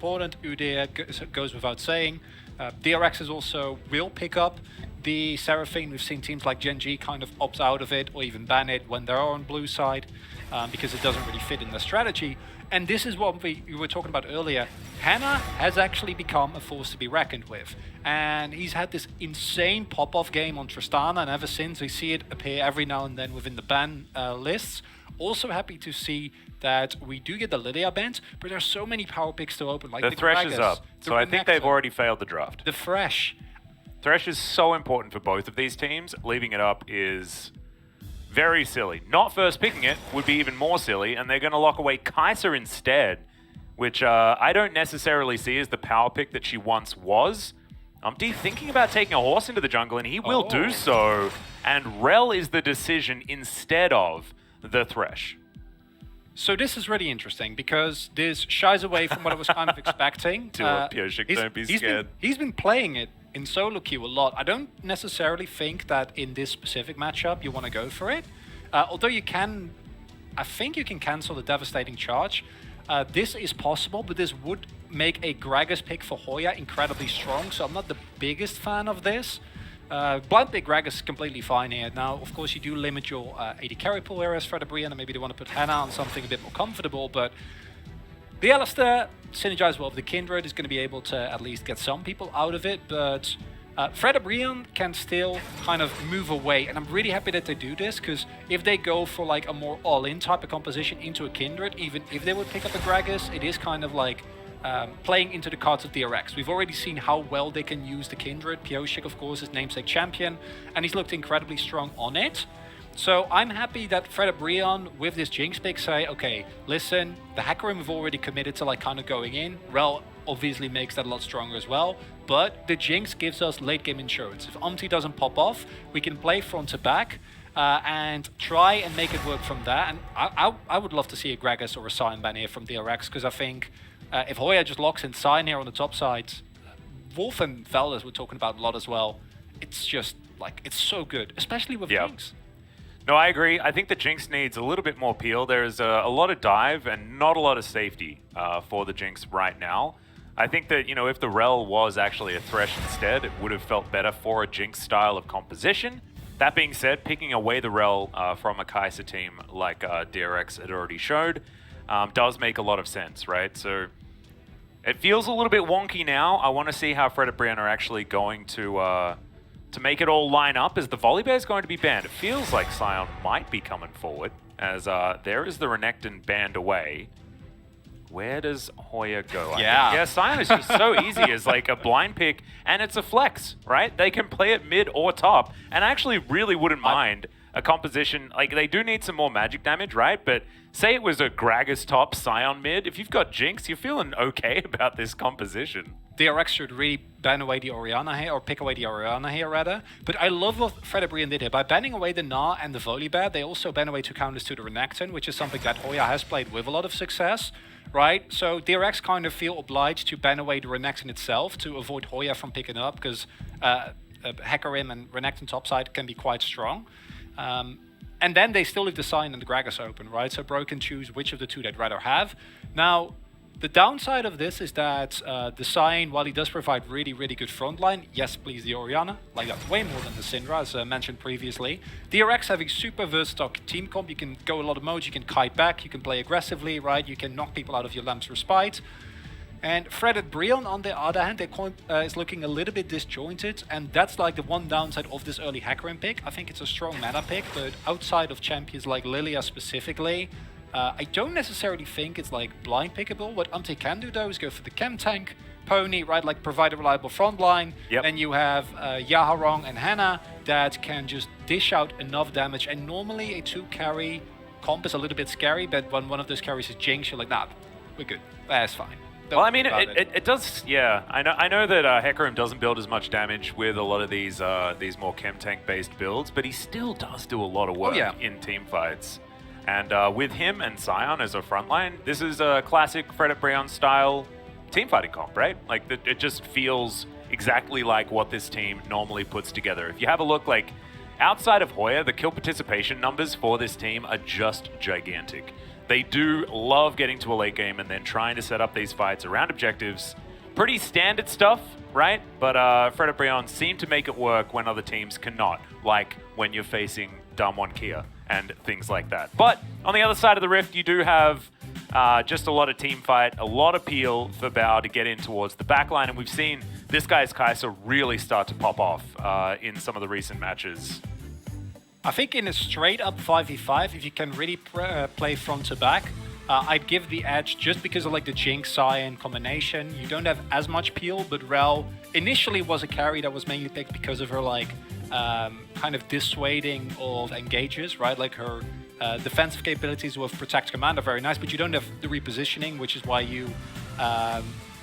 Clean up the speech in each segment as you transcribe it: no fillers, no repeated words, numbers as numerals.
important. Udyr goes without saying. DRX is also will pick up the Seraphine. We've seen teams like Gen G kind of opt out of it or even ban it when they're on blue side because it doesn't really fit in their strategy. And this is what we were talking about earlier. Hannah has actually become a force to be reckoned with. And he's had this insane pop-off game on Tristana, and ever since we see it appear every now and then within the ban lists. Also happy to see that we do get the Lydia band, but there's so many power picks to open. Like the Thresh is up, so I think they've already failed the draft. The Thresh. Thresh is so important for both of these teams. Leaving it up is very silly. Not first picking it would be even more silly, and they're going to lock away Kai'Sa instead, which I don't necessarily see as the power pick that she once was. Umpty thinking about taking a horse into the jungle, and he will do so. And Rel is the decision instead of the Thresh. So this is really interesting because this shies away from what I was kind of expecting. Pioshik, don't be scared. He's been playing it in solo queue a lot. I don't necessarily think that in this specific matchup you want to go for it. Although you can, I think you can cancel the devastating charge. This is possible, but this would make a Gragas pick for Hoya incredibly strong, so I'm not the biggest fan of this. Blind pick Gragas is completely fine here. Now, of course, you do limit your AD carry pool areas for Fredit Brion, and maybe they want to put Hannah on something a bit more comfortable, but the Alistair synergize well with the Kindred is going to be able to at least get some people out of it, but Fredit Brion can still kind of move away, and I'm really happy that they do this, because if they go for like a more all-in type of composition into a Kindred, even if they would pick up a Gragas, it is kind of like playing into the cards of DRX. We've already seen how well they can use the Kindred. Pioshik, of course, is namesake champion, and he's looked incredibly strong on it. So I'm happy that Fredit Brion with this Jinx pick say, okay, listen, the Hecarim have already committed to like kind of going in. Rel obviously makes that a lot stronger as well, but the Jinx gives us late game insurance. If Umpty doesn't pop off, we can play front to back and try and make it work from that. And I would love to see a Gragas or a Sion ban here from DRX, because I think if Hoya just locks in Sion here on the top side, Wolf and Velders we're talking about a lot as well, it's just like, it's so good, especially with Jinx. No, I agree. I think the Jinx needs a little bit more peel. There's a lot of dive and not a lot of safety for the Jinx right now. I think that, you know, if the Rel was actually a Thresh instead, it would have felt better for a Jinx style of composition. That being said, picking away the Rel from a Kai'Sa team like DRX had already showed does make a lot of sense, right? So it feels a little bit wonky now. I want to see how Fredit Brion are actually going to make it all line up. Is the Volibear is going to be banned? It feels like Sion might be coming forward, as there is the Renekton banned away. Where does Hoya go? Yeah, Sion is just so easy as like a blind pick, and it's a flex, right? They can play it mid or top, and I actually really wouldn't mind a composition. Like, they do need some more magic damage, right? But say it was a Gragas top, Sion mid. If you've got Jinx, you're feeling okay about this composition. DRX should really ban away the Orianna here, or pick away the Orianna here rather. But I love what Fredit Brion did here. By banning away the Gnar and the Volibear, they also ban away two counters to the Renekton, which is something that Hoya has played with a lot of success, right? So DRX kind of feel obliged to ban away the Renekton itself to avoid Hoya from picking up, because Hecarim and Renekton topside can be quite strong. And then they still leave the Sion and the Gragas open, right? So Bro can choose which of the two they'd rather have. Now, the downside of this is that the Sion, while he does provide really, really good frontline, yes, please, the Orianna, like that, way more than the Syndra, as mentioned previously. DRX having super versatile team comp, you can go a lot of modes, you can kite back, you can play aggressively, right? You can knock people out of your Lamp's Respite. And Fredit Brion, on the other hand, is looking a little bit disjointed, and that's like the one downside of this early Hecarim pick. I think it's a strong meta pick, but outside of champions like Lilia specifically, I don't necessarily think it's like blind pickable. What Umpty can do though is go for the chem tank pony, right? Like provide a reliable front line. Yep. Then you have Yaharong and Hannah that can just dish out enough damage. And normally a 2-carry comp is a little bit scary, but when one of those carries is Jinx, you're like, nah, we're good. That's fine. Well, I mean, it does, yeah. I know that Hecarim doesn't build as much damage with a lot of these more chem tank based builds, but he still does do a lot of work in team fights. And with him and Sion as a frontline, this is a classic Fredit Brion style teamfighting comp, right? Like, it just feels exactly like what this team normally puts together. If you have a look, like, outside of Hoya, the kill participation numbers for this team are just gigantic. They do love getting to a late game and then trying to set up these fights around objectives. Pretty standard stuff, right? But Fredit Brion seem to make it work when other teams cannot, like when you're facing Damwon Kia and things like that. But on the other side of the rift, you do have just a lot of team fight, a lot of peel for Bao to get in towards the backline, and we've seen this guy's Kai'Sa really start to pop off in some of the recent matches. I think in a straight up 5v5, if you can really play front to back, I'd give the edge just because of like the Jinx Cyan combination. You don't have as much peel, but Rel initially was a carry that was mainly picked because of her like kind of dissuading of engages, right? Like her defensive capabilities with Protect Command are very nice, but you don't have the repositioning, which is why you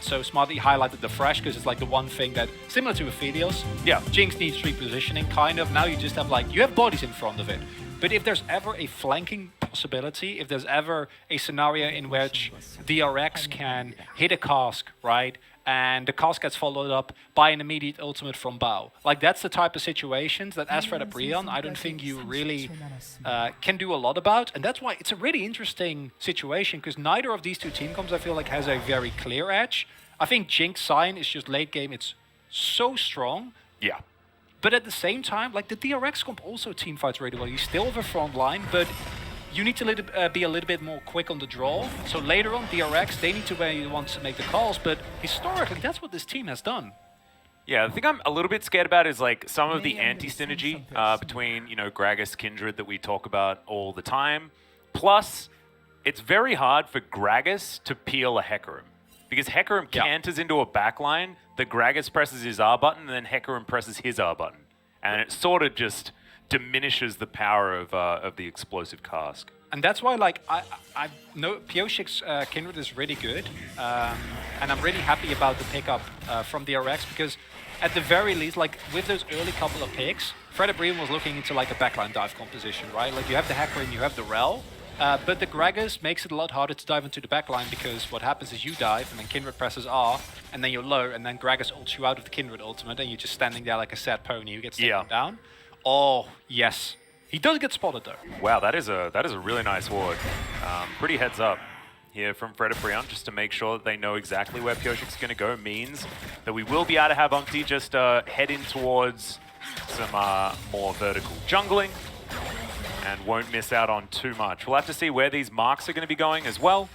so smartly highlighted the Fresh, because it's like the one thing that, similar to Aphelios, yeah, Jinx needs repositioning, kind of. Now you just have like, you have bodies in front of it. But if there's ever a flanking possibility, if there's ever a scenario in which DRX can hit a cask, right, and the cask gets followed up by an immediate ultimate from Bao, like that's the type of situations that as Fredit Brion, I don't think you really can do a lot about. And that's why it's a really interesting situation, because neither of these two team comps I feel like has a very clear edge. I think Jinx Sign is just late game, it's so strong. Yeah. But at the same time, like the DRX comp also team fights really well. You still have a front line, but you need to be a little bit more quick on the draw. So later on, DRX, they need to be the ones to make the calls, but historically, that's what this team has done. Yeah, the thing I'm a little bit scared about is like some of the anti-synergy between, you know, Gragas, Kindred that we talk about all the time. Plus, it's very hard for Gragas to peel a Hecarim, because Hecarim canters into a backline, the Gragas presses his R button, and then Hecarim presses his R button. And it sort of just diminishes the power of the explosive cask. And that's why, like, I know Pioshik's Kindred is really good, and I'm really happy about the pickup from DRX, because at the very least, like, with those early couple of picks, Fredit Brion was looking into, like, a backline dive composition, right? Like, you have the Hecarim, you have the Rel, but the Gragas makes it a lot harder to dive into the backline, because what happens is you dive, and then Kindred presses R, and then you're low, and then Gragas ults you out of the Kindred ultimate, and you're just standing there like a sad pony who gets taken down. Oh, yes. He does get spotted, though. Wow, that is a really nice ward. Pretty heads up here from Fredit Brion, just to make sure that they know exactly where Pioshik's going to go, means that we will be able to have Umpty just head in towards some more vertical jungling, and won't miss out on too much. We'll have to see where these marks are going to be going as well,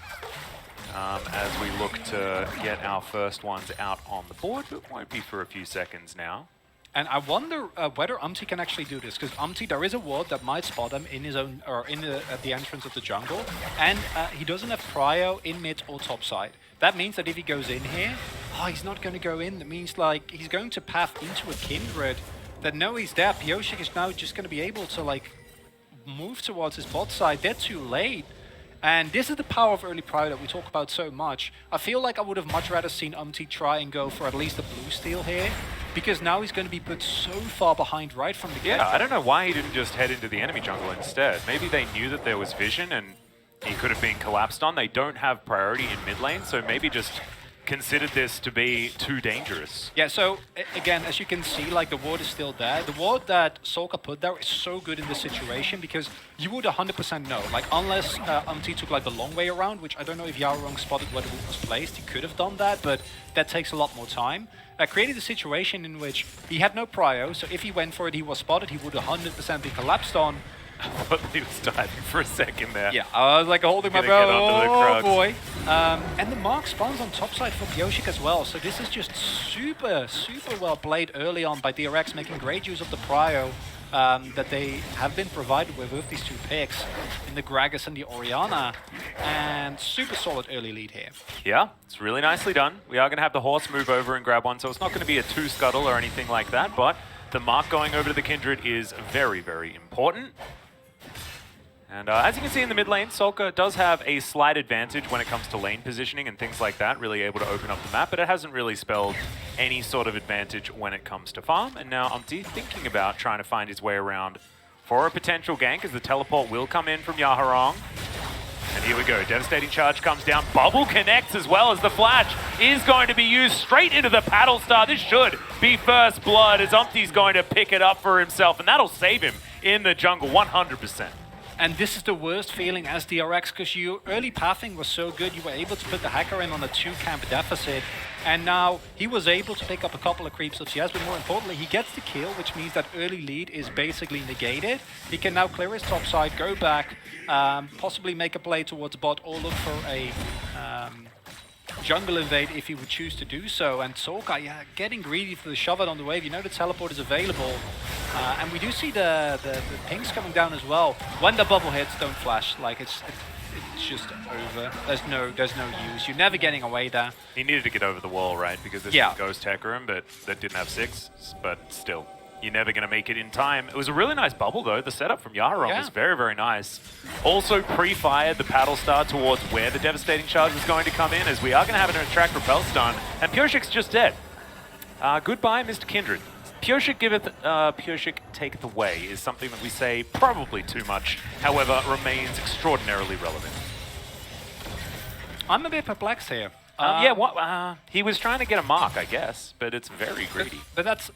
as we look to get our first ones out on the board, but won't be for a few seconds now. And I wonder whether Umpty can actually do this, because Umpty, there is a ward that might spot him in his own, or in at the entrance of the jungle, and he doesn't have prio in mid or top side. That means that if he goes in here, he's not going to go in. That means like he's going to path into a Kindred that no, he's there. Pioshik is now just going to be able to like move towards his bot side. They're too late. And this is the power of early prio that we talk about so much. I feel like I would have much rather seen Umpty try and go for at least a blue steal here, because now he's going to be put so far behind right from the get. Yeah, I don't know why he didn't just head into the enemy jungle instead. Maybe they knew that there was vision and he could have been collapsed on. They don't have priority in mid lane, so maybe just considered this to be too dangerous. Yeah, so again, as you can see, like the ward is still there. The ward that Solka put there is so good in this situation, because you would 100% know, like unless Umpty took like the long way around, which I don't know if Yarong spotted where the ward was placed. He could have done that, but that takes a lot more time. Created a situation in which he had no prio, so if he went for it, he was spotted, he would 100% be collapsed on. I thought he was diving for a second there. Yeah, I was like holding my breath. Oh boy. And the mark spawns on top side for Pioshik as well. So this is just super, super well played early on by DRX, making great use of the prio that they have been provided with these two picks in the Gragas and the Orianna. And super solid early lead here. Yeah, it's really nicely done. We are going to have the horse move over and grab one, so it's not going to be a 2 scuttle or anything like that, but the mark going over to the Kindred is very, very important. And as you can see in the mid lane, Solka does have a slight advantage when it comes to lane positioning and things like that, really able to open up the map, but it hasn't really spelled any sort of advantage when it comes to farm. And now Umpty thinking about trying to find his way around for a potential gank, as the teleport will come in from Yaharong. And here we go, devastating charge comes down, bubble connects as well, as the flash is going to be used straight into the paddle star. This should be first blood, as Umpty's going to pick it up for himself, and that'll save him in the jungle 100%. And this is the worst feeling as DRX, because your early pathing was so good, you were able to put the hacker in on a 2-camp deficit, and now he was able to pick up a couple of creeps of CS, but more importantly, he gets the kill, which means that early lead is basically negated. He can now clear his top side, go back, possibly make a play towards bot, or look for a jungle invade if he would choose to do so. And Soulka, yeah, getting greedy for the shove it on the wave. You know the teleport is available. And we do see the pings coming down as well. When the bubble hits, don't flash. Like it's just over. There's no use. You're never getting away there. He needed to get over the wall, right? Because this was Ghost Hacker him, but that didn't have 6. But still, you're never going to make it in time. It was a really nice bubble, though. The setup from Yaharon was very, very nice. Also pre-fired the paddle star towards where the devastating charge was going to come in, as we are going to have an attract repel stun. And Pureshik's just dead. Goodbye, Mr. Kindred. Pureshik giveth, Pureshik taketh away is something that we say probably too much, however, remains extraordinarily relevant. I'm a bit perplexed here. He was trying to get a mark, I guess, but it's very greedy. But that's...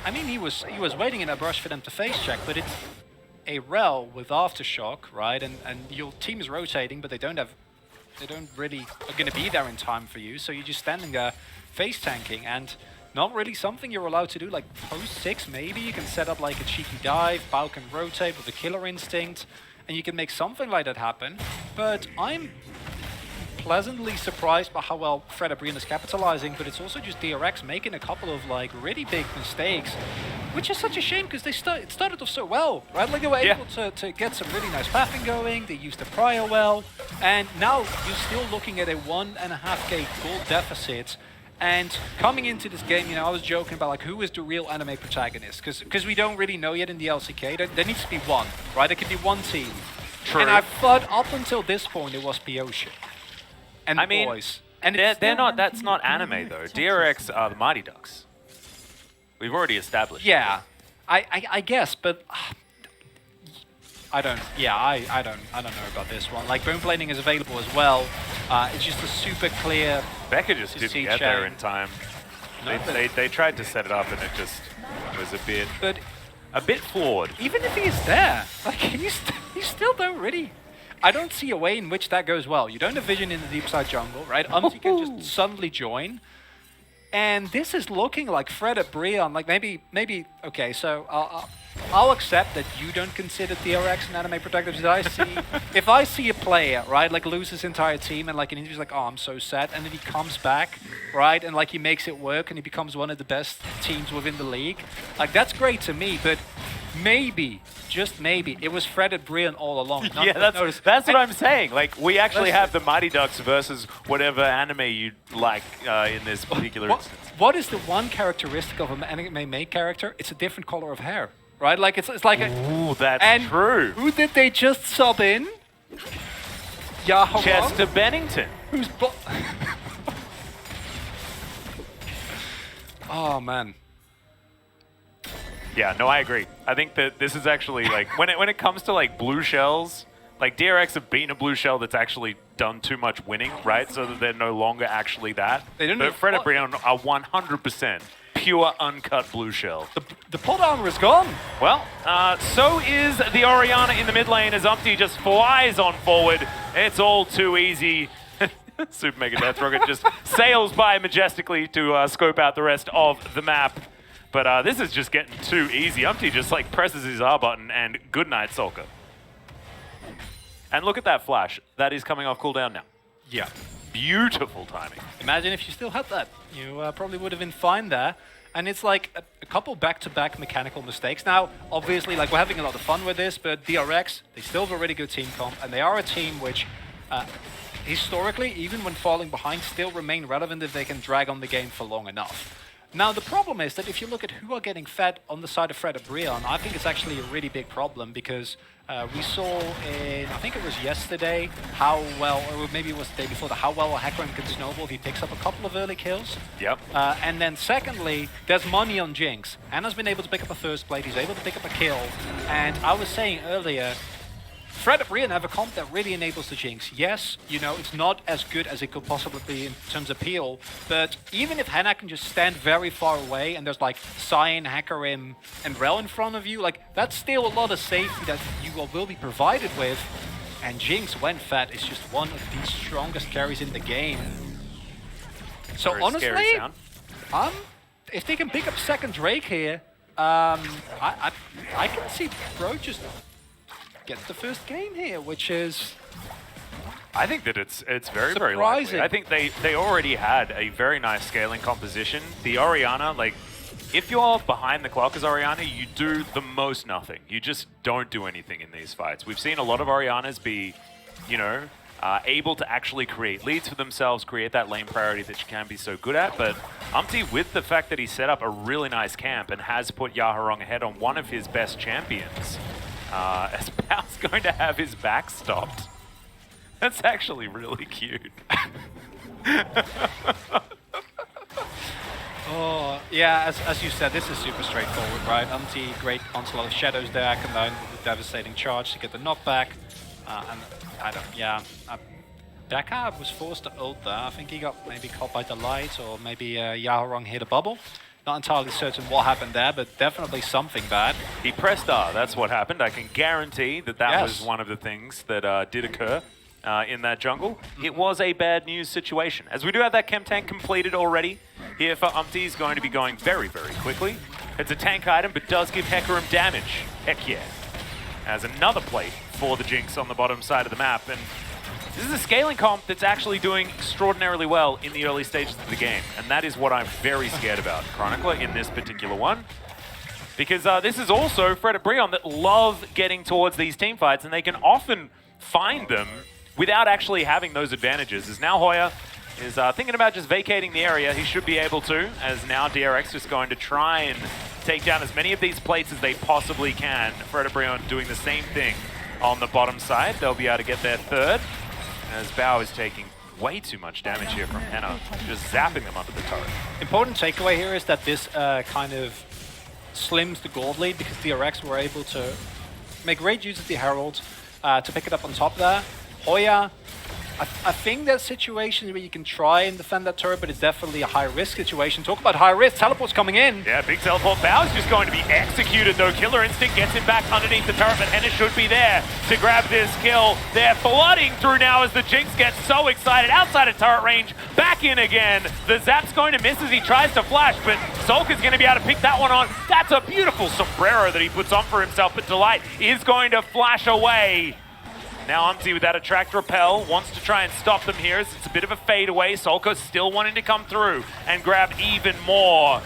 I mean, he was waiting in a brush for them to face check, but it's a rel with aftershock, right? And your team is rotating, but they don't really are going to be there in time for you. So you're just standing there, face tanking, and not really something you're allowed to do. Like post 6, maybe you can set up like a cheeky dive. Bao can rotate with a killer instinct, and you can make something like that happen. But I'm pleasantly surprised by how well Fredit Brion is capitalizing, but it's also just DRX making a couple of like really big mistakes, which is such a shame because it started off so well, right? Like they were able to get some really nice pathing going, they used the prior well, and now you're still looking at a 1.5k gold deficit. And coming into this game, you know, I was joking about like who is the real anime protagonist, because we don't really know yet in the LCK. There needs to be one, right? There could be one team. True. And I thought up until this point it was Pioche. And I mean, boys. And they're not. That's not anime though. DRX are the Mighty Ducks. We've already established. Yeah, I guess, but I don't. Yeah, I don't know about this one. Like bone plating is available as well. It's just a super clear. Becca just didn't get there in time. No, they tried to set it up and it just was a bit flawed. Even if he's there, like you still don't really. I don't see a way in which that goes well. You don't have vision in the deep side jungle, right? You can just suddenly join. And this is looking like Fredit Brion. Like maybe, okay, so I'll accept that you don't consider DRX an anime protagonist. If I see a player, right, like lose his entire team and like an injury's like, oh, I'm so sad. And then he comes back, right? And like he makes it work and he becomes one of the best teams within the league. Like that's great to me, but maybe, just maybe, it was Fredit Brion all along. Yeah, that's what I'm saying. Like, we actually have the Mighty Ducks versus whatever anime you like in this particular instance. What is the one characteristic of an anime main character? It's a different color of hair, right? Like, it's like a... Ooh, that's true. Who did they just sub in? Yaharon? Chester Bennington. Who's... Oh, man. Yeah, no, I agree. I think that this is actually like when it comes to like blue shells, like DRX have been a blue shell that's actually done too much winning, right? So that they're no longer actually that. But Fredit Brion are 100% pure uncut blue shell. The plot armor is gone. Well, so is the Orianna in the mid lane as Umpty just flies on forward. It's all too easy. Super Mega Death Rocket just sails by majestically to scope out the rest of the map. But this is just getting too easy. Umpty just like presses his R button and good night, Solka. And look at that flash. That is coming off cooldown now. Yeah. Beautiful timing. Imagine if you still had that. You probably would have been fine there. And it's like a couple back-to-back mechanical mistakes. Now, obviously, like we're having a lot of fun with this, but DRX, they still have a really good team comp, and they are a team which, historically, even when falling behind, still remain relevant if they can drag on the game for long enough. Now, the problem is that if you look at who are getting fed on the side of Fredit Brion, I think it's actually a really big problem because we saw in, I think it was yesterday, how well, or maybe it was the day before, how well a hacker can snowball if he picks up a couple of early kills. Yep. And then secondly, there's money on Jinx. Anna's been able to pick up a first plate, he's able to pick up a kill. And I was saying earlier, Fredit Brion have a comp that really enables the Jinx. Yes, you know, it's not as good as it could possibly be in terms of peel, but even if Hannah can just stand very far away and there's like Cyan, Hecarim, and Rel in front of you, like that's still a lot of safety that you will be provided with. And Jinx, when fed, is just one of the strongest carries in the game. So Very honestly, scary sound. if they can pick up second Drake here, I can see Bro just get the first game here, which is... I think that it's very, very surprising. likely. I think they already had a very nice scaling composition. The Orianna, like, if you're behind the clock as Orianna, you do the most nothing. You just don't do anything in these fights. We've seen a lot of Oriannas be, you know, able to actually create leads for themselves, create that lane priority that you can be so good at. But Umpty, with the fact that he set up a really nice camp and has put Yaharong ahead on one of his best champions, as Bao's going to have his back stopped. That's actually really cute. Oh, yeah, as you said, this is super straightforward, right? Umpty, great onslaught of shadows there, combined with the devastating charge to get the knockback. And I don't, yeah. Deka was forced to ult there. I think he got maybe caught by the light, or maybe Yaharong hit a bubble. Not entirely certain what happened there, but definitely something bad. He pressed R, that's what happened. I can guarantee that that was one of the things that did occur in that jungle. It was a bad news situation. As we do have that chem tank completed already here for Umpty, is going to be going very, very quickly. It's a tank item, but does give Hecarim damage. Heck yeah. As another play for the Jinx on the bottom side of the map. And this is a scaling comp that's actually doing extraordinarily well in the early stages of the game. And that is what I'm very scared about, Chronicler, in this particular one. Because this is also Fredit Brion that love getting towards these team fights, and they can often find them without actually having those advantages. As now Hoya is thinking about just vacating the area, he should be able to, as now DRX is going to try and take down as many of these plates as they possibly can. Fredit Brion doing the same thing on the bottom side. They'll be able to get their third, as Bao is taking way too much damage here from Henna, just zapping them under the turret. Important takeaway here is that this kind of slims the gold lead, because DRX were able to make great use of the Herald to pick it up on top there. Hoya, I think there's situations where you can try and defend that turret, but it's definitely a high-risk situation. Talk about high risk, teleport's coming in. Yeah, big teleport. Bao's just going to be executed, though. Killer Instinct gets him back underneath the turret, but Henna should be there to grab this kill. They're flooding through now as the Jinx gets so excited. Outside of turret range, back in again. The zap's going to miss as he tries to flash, but Solka's going to be able to pick that one on. That's a beautiful sombrero that he puts on for himself, but Delight is going to flash away. Now Umpty with that attract repel, wants to try and stop them here. It's a bit of a fade away. Solka still wanting to come through and grab even more.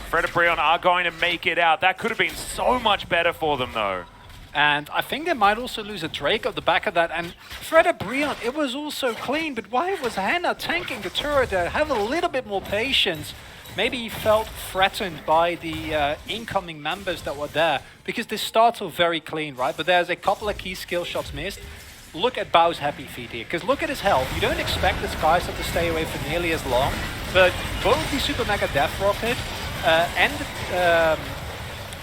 Fredit Brion are going to make it out. That could have been so much better for them though. And I think they might also lose a Drake off the back of that. And Fredit Brion, it was also clean, but why was Henna tanking the turret there? Have a little bit more patience. Maybe he felt threatened by the incoming members that were there, because this starts off very clean, right? But there's a couple of key skill shots missed. Look at Bao's happy feet here, because look at his health. You don't expect this guy to stay away for nearly as long, but both the Super Mega Death Rocket and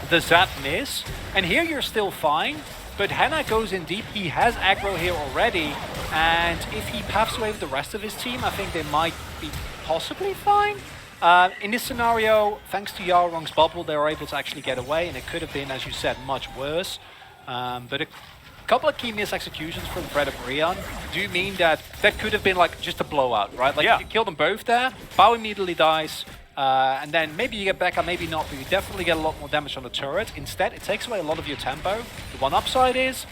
the Zap miss, and here you're still fine. But Henna goes in deep, he has aggro here already, and if he paths away with the rest of his team, I think they might be possibly fine. In this scenario, thanks to Yaharong's bubble, they were able to actually get away, and it could have been, as you said, much worse. But a couple of key miss executions from Fredit Brion do mean that that could have been like just a blowout, right? Like, if you kill them both there, Bao immediately dies, and then maybe you get back, or maybe not, but you definitely get a lot more damage on the turret. Instead, it takes away a lot of your tempo. The one upside is,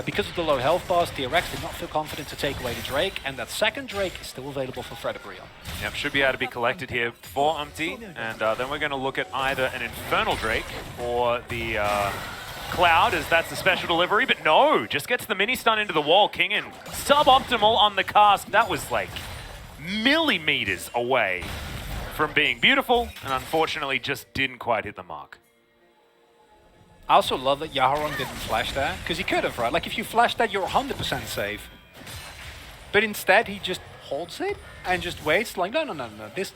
because of the low health bars, DRX did not feel confident to take away the Drake, and that second Drake is still available for Fredit Brion. Yep, should be able to be collected here for Umpty, and then we're going to look at either an Infernal Drake or the Cloud, as that's a special delivery, but no, just gets the mini stun into the wall. Kingen suboptimal on the cast. That was like millimeters away from being beautiful, and unfortunately just didn't quite hit the mark. I also love that Yaharong didn't flash there, because he could have, right? Like, if you flash that, you're 100% safe. But instead, he just holds it and just waits, like, no. This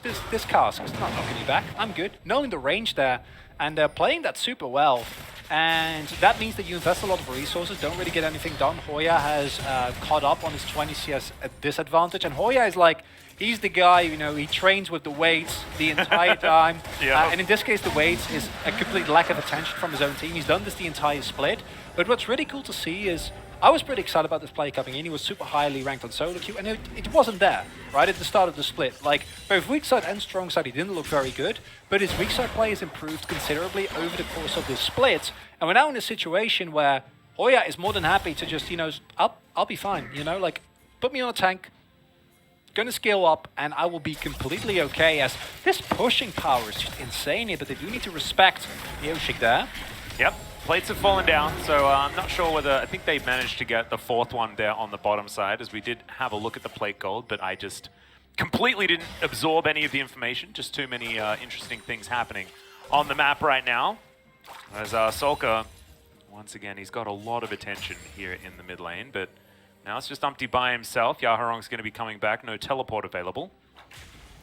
cask is not knocking you back. I'm good. Knowing the range there, and playing that super well. And that means that you invest a lot of resources, don't really get anything done. Hoya has caught up on his 20 CS at disadvantage, and Hoya is like, he's the guy, you know, he trains with the weights the entire time. And in this case, the weights is a complete lack of attention from his own team. He's done this the entire split. But what's really cool to see is, I was pretty excited about this player coming in. He was super highly ranked on solo queue, and it wasn't there, right, at the start of the split. Like, both weak side and strong side, he didn't look very good, but his weak side play has improved considerably over the course of this split. And we're now in a situation where Hoya is more than happy to just, you know, I'll be fine, you know, like, put me on a tank, gonna scale up, and I will be completely okay, as this pushing power is just insane here, but they do need to respect Yoshik there. Yep. Plates have fallen down, so I'm not sure whether... I think they managed to get the fourth one there on the bottom side, as we did have a look at the plate gold, but I just completely didn't absorb any of the information. Just too many interesting things happening on the map right now. As Solka, once again, he's got a lot of attention here in the mid lane, but now it's just Umpty by himself. Yaharong's going to be coming back, no teleport available.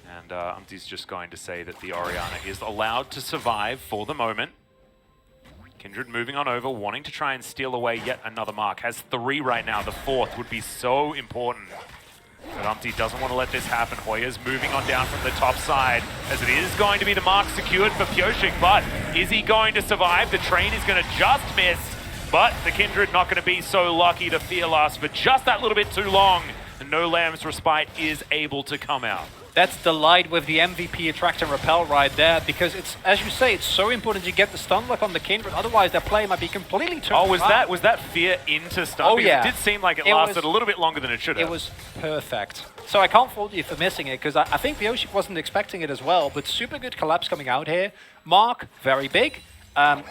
And Umpty's just going to say that the Orianna is allowed to survive for the moment. Kindred moving on over, wanting to try and steal away yet another mark. Has 3 right now. The 4th would be so important. But Umpty doesn't want to let this happen. Hoya's moving on down from the top side, as it is going to be the mark secured for Pioshik. But is he going to survive? The train is going to just miss. But the Kindred not going to be so lucky. The fear lasts for just that little bit too long. And No Lamb's Respite is able to come out. That's the light with the MVP attract and repel right there, because it's, as you say, it's so important you get the stun lock on the Kindred, otherwise their play might be completely turned around. Was that fear into stun? Oh, because yeah. It did seem like it lasted a little bit longer than it should have. It was perfect. So I can't fault you for missing it, because I think Pioshik wasn't expecting it as well, but super good collapse coming out here. Mark, very big.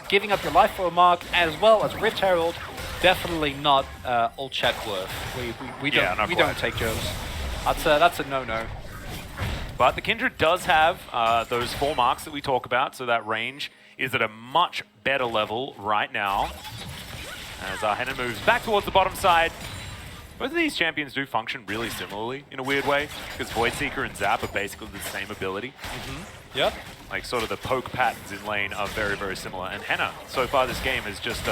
Giving up your life for a mark, as well as Rift Herald, definitely not old chat worth. We don't take those. That's a no-no. But the Kindred does have those 4 marks that we talk about, so that range is at a much better level right now. As Henna moves back towards the bottom side. Both of these champions do function really similarly in a weird way, because Voidseeker and Zap are basically the same ability. Yep. Like, sort of the poke patterns in lane are very, very similar. And Henna, so far this game, has just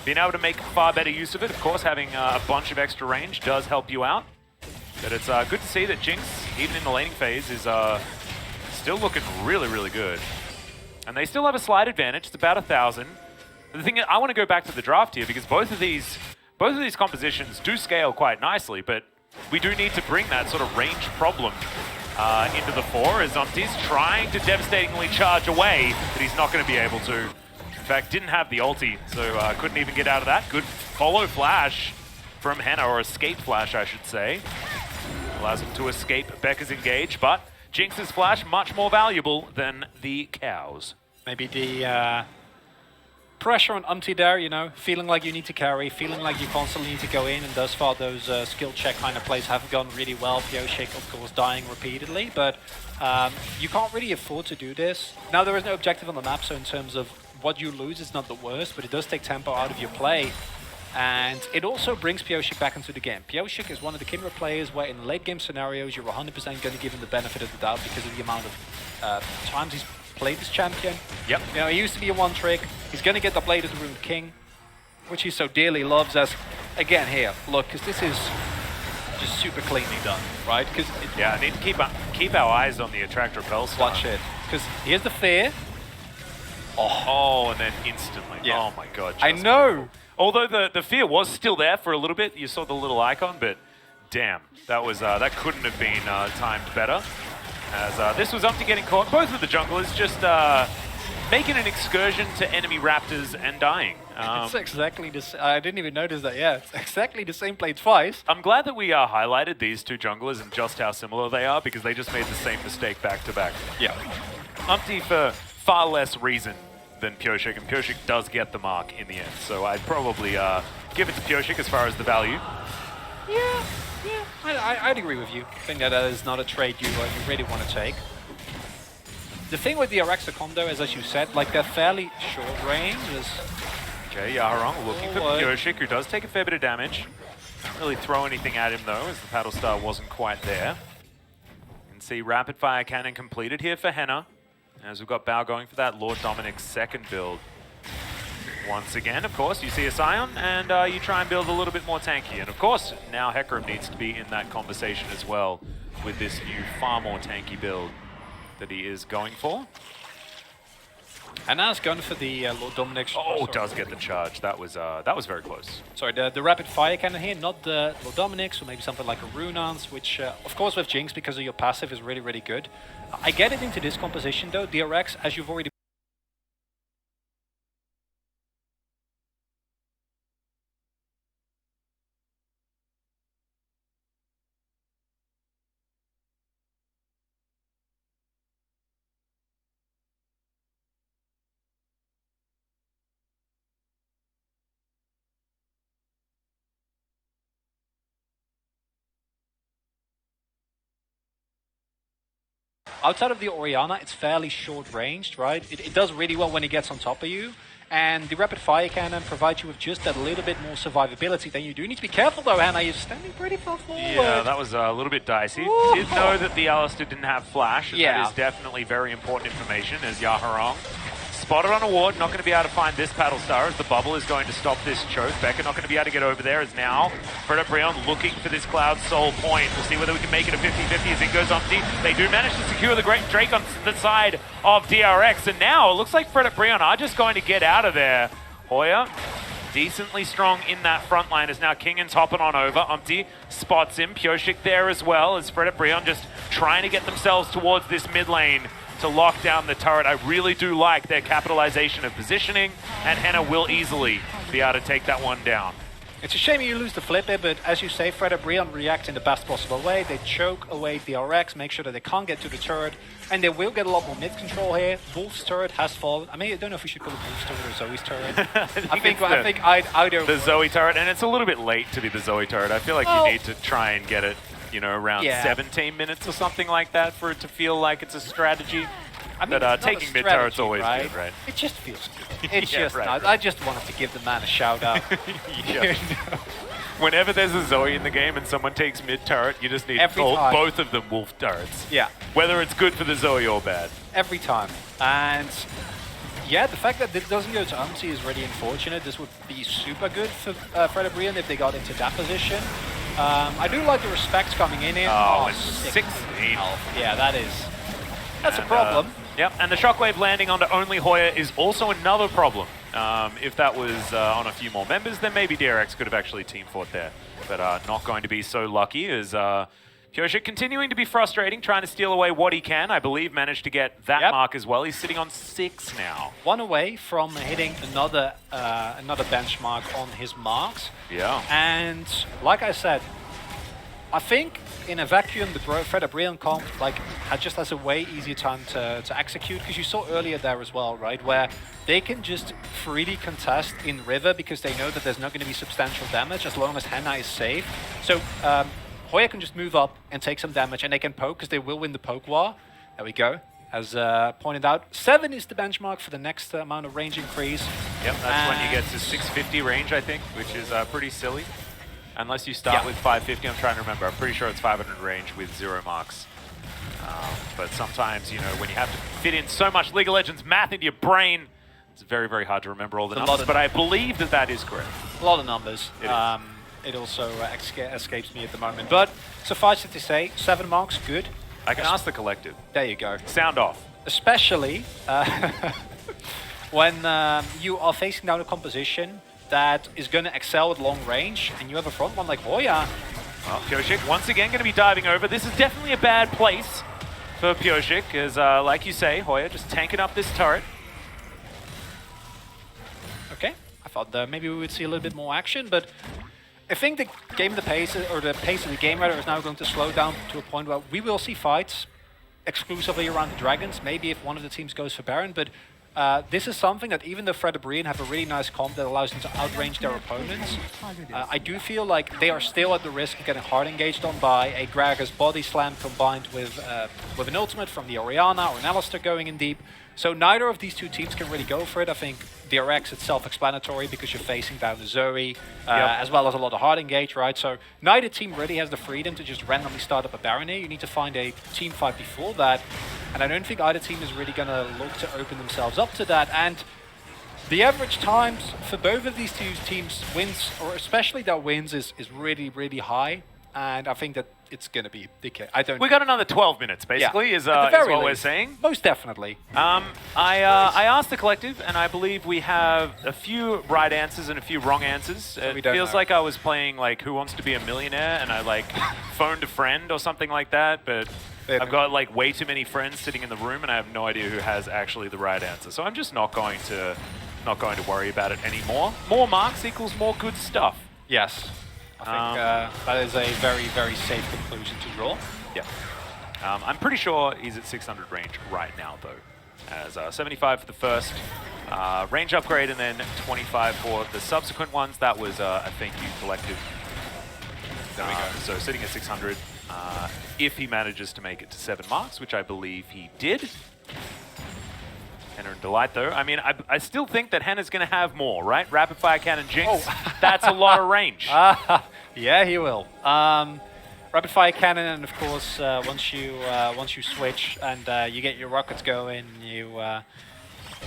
been able to make far better use of it. Of course, having a bunch of extra range does help you out. But it's good to see that Jinx, even in the laning phase, is still looking really, really good. And they still have a slight advantage. It's about 1,000. The thing is, I want to go back to the draft here, because both of these compositions do scale quite nicely, but we do need to bring that sort of range problem into the fore, as Umpty's trying to devastatingly charge away, but he's not going to be able to. In fact, didn't have the ulti, so couldn't even get out of that. Good follow flash from Henna, or escape flash, I should say. Allows him to escape Becca's engage, but Jinx's flash much more valuable than the cows. Maybe the pressure on Umpty there, you know, feeling like you need to carry, feeling like you constantly need to go in, and thus far those skill check kind of plays have gone really well. Pioshik, of course, dying repeatedly, but you can't really afford to do this. Now, there is no objective on the map, so in terms of what you lose, it's not the worst, but it does take tempo out of your play. And it also brings Pioshik back into the game. Pioshik is one of the Kindred players where in late game scenarios you're 100% going to give him the benefit of the doubt because of the amount of times he's played this champion. Yep. You know, he used to be a one trick. He's going to get the Blade of the Ruined King, which he so dearly loves. As again here, look, because this is just super cleanly done, right? Because yeah, I need to keep our eyes on the attract repel stuff. Watch it, because here's the fear. Oh, and then instantly. Yeah. Oh my god. I know. Although the fear was still there for a little bit, you saw the little icon, but damn, that was that couldn't have been timed better. As this was Umpty getting caught, both of the junglers just making an excursion to enemy raptors and dying. It's exactly the I didn't even notice that. Yeah, it's exactly the same play twice. I'm glad that we highlighted these 2 junglers and just how similar they are, because they just made the same mistake back to back. Yeah. Umpty for far less reason than Pioshik, and Pioshik does get the mark in the end. So I'd probably give it to Pioshik as far as the value. Yeah, I'd agree with you. I think that is not a trade you really want to take. The thing with the DRX Kondo is, as you said, like they're fairly short range. Okay, Yaharong looking for Pioshik, who does take a fair bit of damage. Can't really throw anything at him though, as the paddle star wasn't quite there. You can see rapid fire cannon completed here for Henna, as we've got Bao going for that Lord Dominic's second build. Once again, of course, you see a Scion, and you try and build a little bit more tanky. And of course, now Hecarim needs to be in that conversation as well with this new, far more tanky build that he is going for. And now it's going for the Lord Dominic's. Oh, does get the charge. That was very close. Sorry, the rapid fire cannon here, not the Lord Dominic's, or maybe something like a Runans, which, of course, with Jinx, because of your passive, is really, really good. I get it into this composition, though. DRX, as you've already. Outside of the Orianna, it's fairly short-ranged, right? It does really well when it gets on top of you. And the rapid fire cannon provides you with just that little bit more survivability. Then you do need to be careful, though, Hannah. You're standing pretty far forward. Yeah, that was a little bit dicey. Ooh. Did know that the Alistar didn't have flash. And yeah. That is definitely very important information, as Yaharong spotted on a ward, not going to be able to find this Paddle Star as the bubble is going to stop this choke. Becca not going to be able to get over there as now Fredit Brion looking for this Cloud Soul point. We'll see whether we can make it a 50-50 as it goes on deep. They do manage to secure the Great Drake on the side of DRX, and now it looks like Fredit Brion are just going to get out of there. Hoya, decently strong in that front line as now Kingan's hopping on over. Umpty spots him. Pyosik there as well as Fredit Brion just trying to get themselves towards this mid lane to lock down the turret. I really do like their capitalization of positioning, and Henna will easily be able to take that one down. It's a shame you lose the flip here, but as you say, Fredit Brion react in the best possible way. They choke away the DRX, make sure that they can't get to the turret, and they will get a lot more mid control here. Wolf's turret has fallen. I mean, I don't know if we should call it Wolf's turret or Zoe's turret. I think either the Zoe turret, and it's a little bit late to be the Zoe turret. I feel like you need to try and get it, you know, around 17 minutes or something like that for it to feel like it's a strategy. I mean, but taking mid turret's always right? good, right? It just feels good. It's Yeah, just right, nice. right. I just wanted to give the man a shout out. Yeah. You know? Whenever there's a Zoe in the game and someone takes mid turret, you just need both of them wolf turrets. Yeah. Whether it's good for the Zoe or bad. Every time. And yeah, the fact that this doesn't go to Umpty is really unfortunate. This would be super good for Fredit Brion if they got into that position. I do like the respect coming in here. Oh, 16 health. Yeah, that's a problem. Yep, and the shockwave landing onto only Hoya is also another problem. If that was on a few more members, then maybe DRX could have actually team fought there. But not going to be so lucky as Pyosik continuing to be frustrating, trying to steal away what he can. I believe managed to get that mark as well. He's sitting on 6 now. One away from hitting another benchmark on his marks. Yeah. And like I said, I think in a vacuum, the Fredit Brion comp just has a way easier time to execute, because you saw earlier there as well, right, where they can just freely contest in River because they know that there's not going to be substantial damage as long as Henna is safe. So Hoya can just move up and take some damage, and they can poke because they will win the poke war. There we go. As pointed out, 7 is the benchmark for the next amount of range increase. Yep, that's when you get to 650 range, I think, which is pretty silly. Unless you start with 550, I'm trying to remember. I'm pretty sure it's 500 range with 0 marks. But sometimes, you know, when you have to fit in so much League of Legends math into your brain, it's very, very hard to remember all the numbers. But I believe that that is correct. A lot of numbers. It also escapes me at the moment. But suffice it to say, 7 marks, good. I can ask the collective. There you go. Sound off. Especially when you are facing down a composition that is going to excel at long range, and you have a front one like Hoya. Well, Pyosik once again going to be diving over. This is definitely a bad place for Pyosik, as like you say, Hoya just tanking up this turret. Okay, I thought maybe we would see a little bit more action, but I think the pace of the game rather is now going to slow down to a point where we will see fights exclusively around the dragons, maybe if one of the teams goes for Baron, but this is something that even though Fredit Brion have a really nice comp that allows them to outrange their opponents, I do feel like they are still at the risk of getting hard engaged on by a Gragas body slam combined with an ultimate from the Orianna or an Alistar going in deep. So neither of these two teams can really go for it. I think DRX is self-explanatory because you're facing down the Zoe, as well as a lot of hard engage, right? So neither team really has the freedom to just randomly start up a Baron here. You need to find a team fight before that. And I don't think either team is really going to look to open themselves up to that. And The average times for both of these two teams wins, or especially their wins, is really, really high. And I think that it's going to be DK. We got another 12 minutes, basically, is what we're saying. Most definitely. I asked the collective, and I believe we have a few right answers and a few wrong answers. So it feels like I was playing like Who Wants to Be a Millionaire, and I like phoned a friend or something like that, but I've got like way too many friends sitting in the room, and I have no idea who has actually the right answer. So I'm just not going to worry about it anymore. More marks equals more good stuff. Yes. I think that is a very, very safe conclusion to draw. Yeah. I'm pretty sure he's at 600 range right now, though. As 75 for the first range upgrade, and then 25 for the subsequent ones. That was a thank you collective. There we go. So sitting at 600, if he manages to make it to 7 marks, which I believe he did. Henna and Delight, though. I mean, I still think that Henna's going to have more, right? Rapid Fire Cannon Jinx, that's a lot of range. Yeah, he will. Rapid Fire Cannon, and of course, once you switch and you get your rockets going, you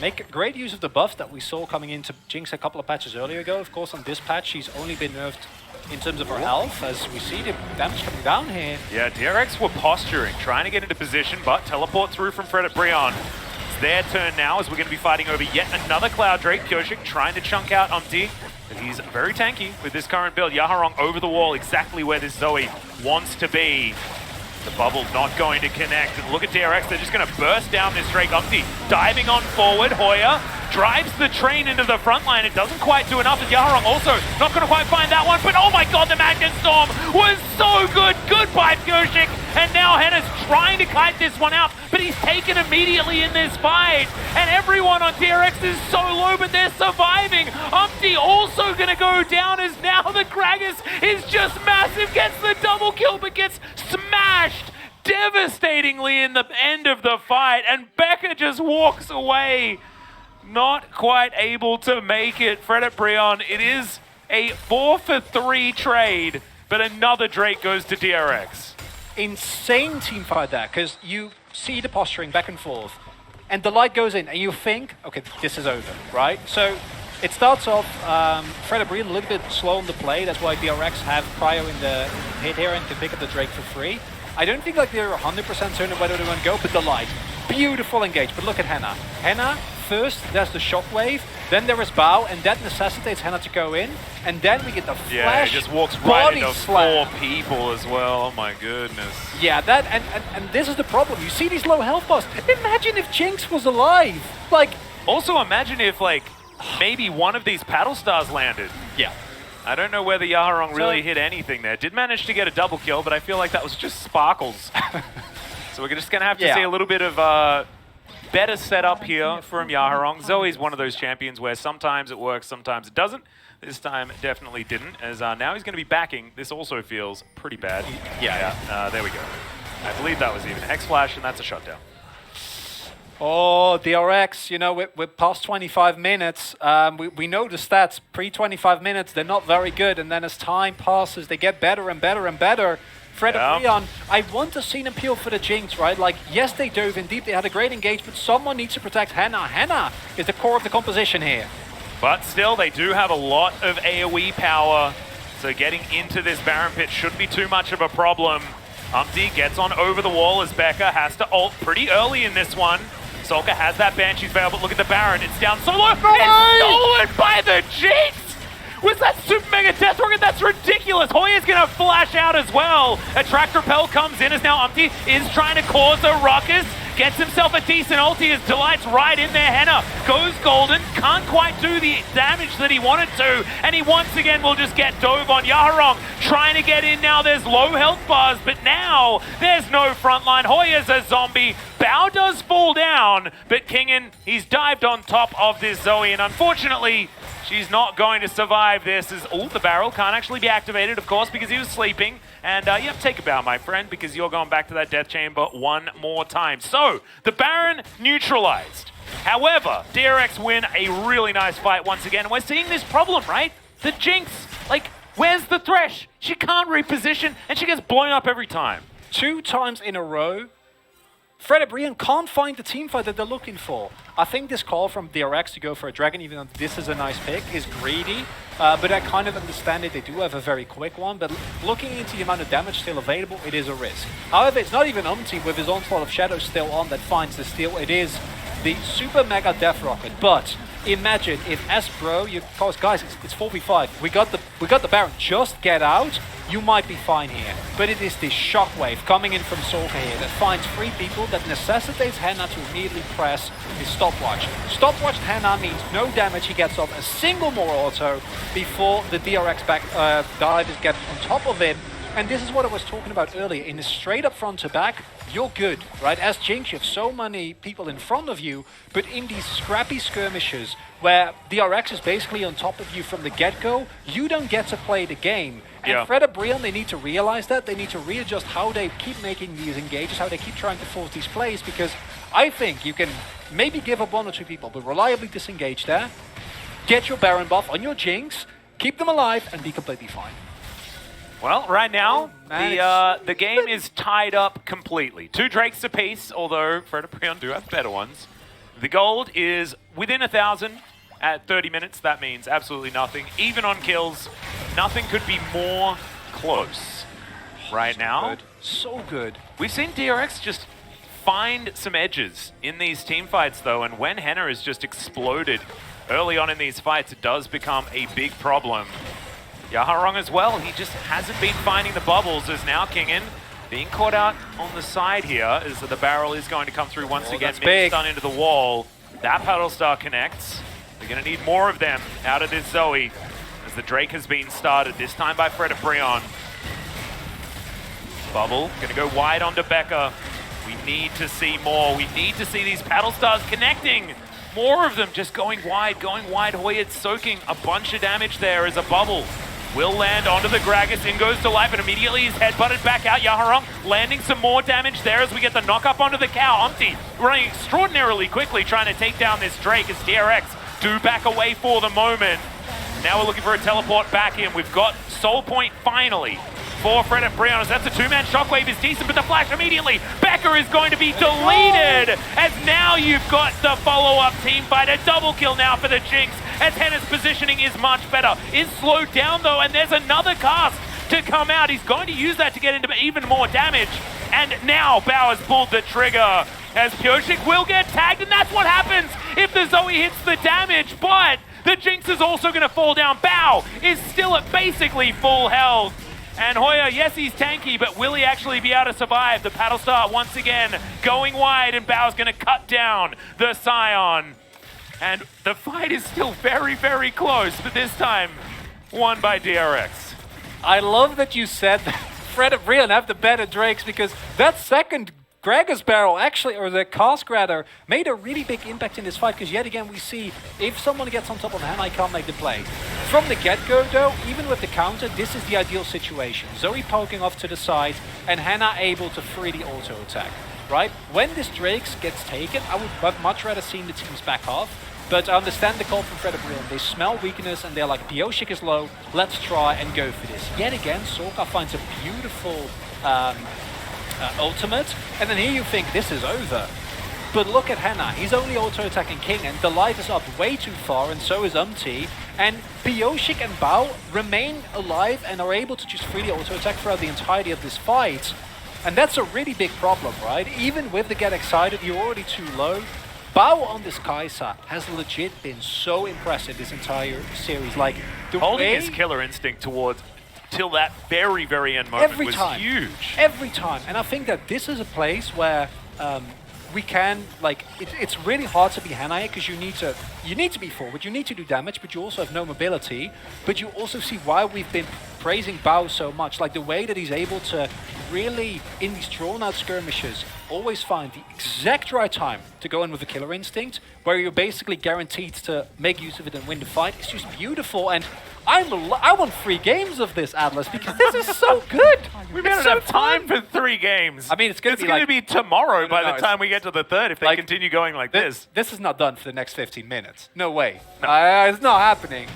make great use of the buff that we saw coming into Jinx a couple of patches earlier ago. Of course, on this patch, she's only been nerfed in terms of her health, as we see the damage coming down here. Yeah, DRX were posturing, trying to get into position, but teleport through from Fredit Brion. Their turn now, as we're going to be fighting over yet another Cloud Drake. Kyoshik trying to chunk out Umpty, but he's very tanky with this current build. Yaharong over the wall, exactly where this Zoe wants to be. The bubble not going to connect. And look at DRX, they're just going to burst down this Drake. Umpty diving on forward. Hoya drives the train into the front line. It doesn't quite do enough. And Yaharong also not going to quite find that one. But oh my god, the Magnet Storm was so good. Goodbye, Kyoshik. And now Henna's trying to kite this one out, but he's taken immediately in this fight. And everyone on DRX is so low, but they're surviving. Umpty also going to go down, as now the Gragas is just massive. Gets the double kill, but gets smashed devastatingly in the end of the fight. And Becca just walks away, not quite able to make it. Fredit Brion, it is a 4-for-3 trade, but another Drake goes to DRX. Insane team fight there, because you see the posturing back and forth, and the light goes in, and you think, okay, this is over, right? So it starts off, Fredit Brion a little bit slow on the play. That's why DRX have Cryo in the hit here and can pick up the Drake for free. I don't think like they're 100% certain whether they want to go, but the light, beautiful engage. But look at Henna. Henna, first there's the shockwave, then there is Bow, and that necessitates Henna to go in, and then we get the flash. Yeah, he just walks right into 4 people as well. Oh my goodness. Yeah, that and this is the problem. You see these low health bars. Imagine if Jinx was alive. Like, also imagine if like maybe one of these paddle stars landed. Yeah. I don't know whether Yaharong really hit anything there. Did manage to get a double kill, but I feel like that was just sparkles. So we're just going to have to see a little bit of better setup here from Yaharong. Zoe's one of those champions where sometimes it works, sometimes it doesn't. This time it definitely didn't, as now he's going to be backing. This also feels pretty bad. Yeah, there we go. I believe that was even X-Flash, and that's a shutdown. Oh, DRX, you know, we're past 25 minutes. We know the stats. Pre-25 minutes, they're not very good. And then as time passes, they get better and better and better. Fredit Brion, I want to see them peel for the Jinx, right? Like, yes, they dove in deep. They had a great engage, but someone needs to protect Henna. Henna is the core of the composition here. But still, they do have a lot of AoE power. So getting into this Baron pit shouldn't be too much of a problem. Umpty gets on over the wall as Becca has to ult pretty early in this one. Solka has that Banshee's Veil, but look at the Baron. It's down so low. It's stolen by the Jinx! Was that Super Mega Death Rocket? That's ridiculous. Hoya's going to flash out as well. Attract Repel comes in as now Umpty is trying to cause a ruckus. Gets himself a decent ulti as Delight's right in there. Henna goes golden. Can't quite do the damage that he wanted to. And he once again will just get dove on. Yaharong trying to get in now. There's low health bars, but now there's no frontline. Hoya's a zombie. Bao does fall down, but Kingen, he's dived on top of this Zoe, and unfortunately, she's not going to survive this. As the barrel can't actually be activated, of course, because he was sleeping. And yep, take a bow, my friend, because you're going back to that death chamber one more time. So, the Baron neutralized. However, DRX win a really nice fight once again. And we're seeing this problem, right? The Jinx, like, where's the Thresh? She can't reposition, and she gets blown up every time. 2 times in a row, Fredit Brion can't find the teamfight that they're looking for. I think this call from DRX to go for a Dragon, even though this is a nice pick, is greedy. But I kind of understand it. They do have a very quick one, but looking into the amount of damage still available, it is a risk. However, it's not even Umti with his Onslaught of Shadows still on that finds the steal. It is the Super Mega Death Rocket. But imagine if S-Bro, guys, it's 4v5. We got the Baron. Just get out. You might be fine here. But it is this shockwave coming in from Solka here that finds 3 people that necessitates Henna to immediately press his stopwatch. Stopwatch Henna means no damage. He gets off a single more auto before the DRX divers get on top of him. And this is what I was talking about earlier. In a straight up front to back, you're good, right? As Jinx, you have so many people in front of you, but in these scrappy skirmishes where DRX is basically on top of you from the get-go, you don't get to play the game. And Fredit Brion, they need to realize that. They need to readjust how they keep making these engages, how they keep trying to force these plays, because I think you can maybe give up 1 or 2 people, but reliably disengage there, get your Baron buff on your Jinx, keep them alive, and be completely fine. Well, right now, the game is tied up completely. 2 Drakes apiece, although Fredit Brion do have better ones. The gold is within 1,000 at 30 minutes. That means absolutely nothing. Even on kills, nothing could be more close right now. Good. So good. We've seen DRX just find some edges in these team fights, though, and when Henna has just exploded early on in these fights, it does become a big problem. Yaharong as well, he just hasn't been finding the bubbles as now Kingin being caught out on the side here as the barrel is going to come through once again. Stun into the wall. That Paddle Star connects. They're going to need more of them out of this Zoe as the Drake has been started, this time by Fredit Brion. Bubble, going to go wide onto Becca. We need to see more. We need to see these Paddle Stars connecting. More of them just going wide, going wide. Hoyt soaking a bunch of damage there as a bubble will land onto the Gragas. In goes to life, and immediately he's headbutted back out. Yaharong landing some more damage there as we get the knock up onto the cow. Umti running extraordinarily quickly, trying to take down this Drake as DRX do back away for the moment. Now we're looking for a teleport back in. We've got Soul Point finally for Fredit Brion. That's a 2-man shockwave is decent, but the flash immediately. Becker is going to be deleted as now you've got the follow-up team fight. A double kill now for the Jinx as Henna's positioning is much better. Is slowed down though, and there's another cast to come out. He's going to use that to get into even more damage. And now Bao has pulled the trigger as Pyosik will get tagged, and that's what happens if the Zoe hits the damage. But the Jinx is also going to fall down. Bao is still at basically full health. And Hoya, yes, he's tanky, but will he actually be able to survive? The Paddle Star once again going wide, and Bao's going to cut down the Scion. And the fight is still very, very close, but this time won by DRX. I love that you said that Fredit Brion have the better Drakes, because that second Gragas barrel actually, or the cask rather, made a really big impact in this fight, because yet again we see if someone gets on top of Henna, I can't make the play. From the get-go though, even with the counter, this is the ideal situation. Zoe poking off to the side and Henna able to free the auto attack, right? When this Drakes gets taken, I would have much rather seen the teams back off. But I understand the call from Fredit Brion. They smell weakness and they're like, Pyosik is low, let's try and go for this. Yet again, Solka finds a beautiful ultimate, and then here you think this is over. But look at Henna, he's only auto-attacking King, and the life is up way too far, and so is Umti. And Pyosik and Bao remain alive and are able to just freely auto-attack throughout the entirety of this fight. And that's a really big problem, right? Even with the get excited, you're already too low. Bao on this Kai'Sa has legit been so impressive this entire series. Like, the holding way his killer instinct towards till that very, very end moment was huge. Every time. And I think that this is a place where we can, like, it's really hard to be Henna because you need to be forward, you need to do damage, but you also have no mobility. But you also see why we've been praising Bao so much. Like, the way that he's able to really, in these drawn-out skirmishes, always find the exact right time to go in with the killer instinct, where you're basically guaranteed to make use of it and win the fight. It's just beautiful, and I want 3 games of this, Atlas, because this is so good. We may not have time for 3 games. I mean, it's going to be tomorrow by the time we get to the 3rd if they like, continue going like this. This is not done for the next 15 minutes. No way. No. It's not happening.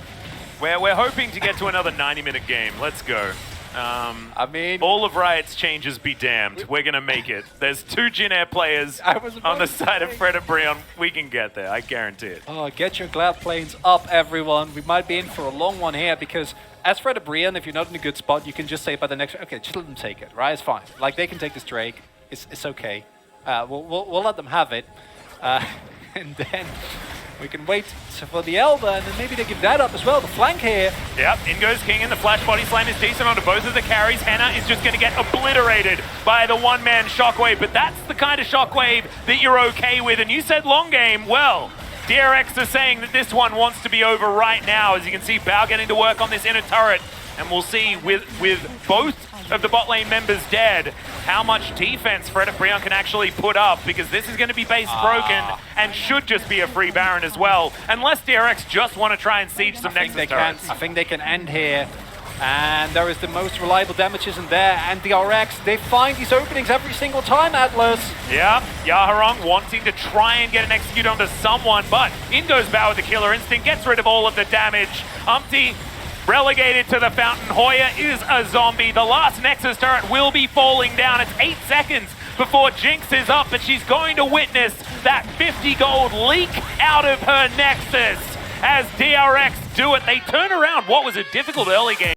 We're hoping to get to another 90-minute game. Let's go. I mean, all of Riot's changes be damned. We're going to make it. There's 2 Jin Air players on the side of Fredit Brion. We can get there. I guarantee it. Oh, get your Cloud planes up, everyone. We might be in for a long one here because as Fredit Brion, if you're not in a good spot, you can just say by the next... Okay, just let them take it, right? It's fine. Like, they can take this Drake. It's okay. We'll let them have it. And then we can wait for the Elder, and then maybe they give that up as well. The flank here. Yep, in goes King, and the flash body slam is decent onto both of the carries. Henna is just going to get obliterated by the one-man Shockwave, but that's the kind of Shockwave that you're okay with. And you said long game. Well, DRX are saying that this one wants to be over right now. As you can see, Bao getting to work on this inner turret. And we'll see with both of the bot lane members dead, how much defense Fredit Brion can actually put up, because this is going to be base broken and should just be a free Baron as well, unless DRX just want to try and siege some Nexus turrets. I think they can end here. And there is the most reliable damages in there, and DRX, they find these openings every single time, Atlas. Yeah, Yaharong wanting to try and get an execute onto someone, but in goes Bao with the Killer Instinct, gets rid of all of the damage. Umpty relegated to the fountain. Hoya is a zombie. The last Nexus turret will be falling down. It's 8 seconds before Jinx is up, but she's going to witness that 50 gold leak out of her Nexus as DRX do it. They turn around what was a difficult early game.